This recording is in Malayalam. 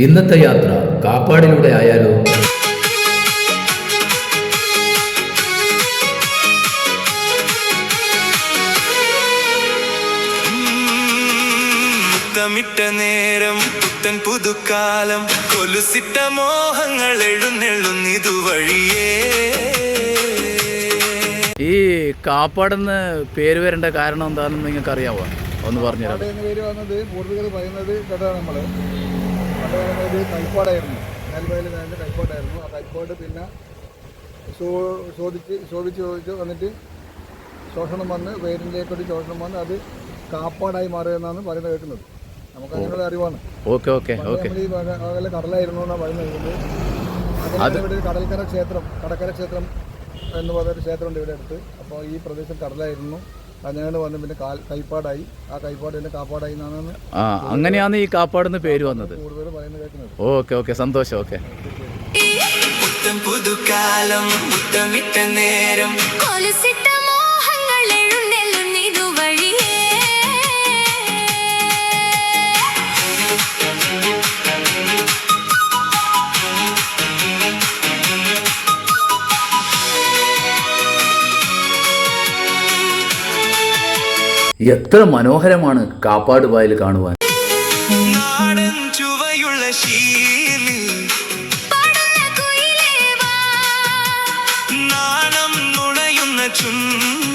ഇന്നത്തെ യാത്ര കാപ്പാടിലൂടെ ആയാലോ? മുത്തമിട്ട നേരം പുത്തൻ പുതുക്കാലം കൊലുസിട്ട മോഹങ്ങൾ എഴുന്നള്ളുന്നിതുവഴിയേ. ഈ കാപ്പാടെന്ന് പേര് വരേണ്ട കാരണം എന്താണെന്ന് നിങ്ങൾക്ക് അറിയാവോ? ഒന്ന് പറഞ്ഞുതരാം. പേര് വന്നത് പൂർവികർ പറയുന്നത് കേട്ടതാണ് നമ്മൾ. പണ്ട് പറയുന്നത് കൈപ്പാടായിരുന്നു, നെൽവയൽ നേരിൻ്റെ കൈപ്പാടായിരുന്നു. ആ കൈപ്പാട് പിന്നെ ശോഭിച്ച് വന്നിട്ട് ശോഷണം വന്ന് വേരിലേക്കൊരു ശോഷണം വന്ന് അത് കാപ്പാടായി മാറുമെന്നാണ് പറയുന്നത് കേൾക്കുന്നത്. നമുക്ക് അങ്ങനെയുള്ള അറിവാണ്. Okay okay okay. നമ്മൾ ഈ മേഖല കടലായിരുന്നു എന്നാണ് പറയുന്നത്. അതിന് ഇവിടെ കടൽക്കര ക്ഷേത്രം, കടക്കര ക്ഷേത്രം എന്ന് പറഞ്ഞൊരു ക്ഷേത്രമുണ്ട് ഇവിടെ അടുത്ത്. അപ്പോൾ ഈ പ്രദേശം കടലായിരുന്നു, അങ്ങനെ വന്ന് പിന്നെ കൈപ്പാടായി. ആ കൈപ്പാട് പിന്നെ കാപ്പാടായി എന്നാണ് അങ്ങനെയാണ് ഈ കാപ്പാടെന്ന് പേര് വന്നത്. കൂടുതൽ പറയുന്നത് കേൾക്കുന്നത്. ഓക്കെ ഓക്കെ, സന്തോഷം. ഓക്കെ. പുതുക്കാലം മുത്തമിട്ട നേരം കൊലുസിട്ട മോഹങ്ങൾ എഴുന്നള്ളുന്നിതുവഴിയേ. എത്ര മനോഹരമാണ് കാപ്പാട് വയൽ കാണുവാൻ. നാടൻ ചുവയുള്ള ശീലി നാണം നുണയുന്ന ചുണ്ട്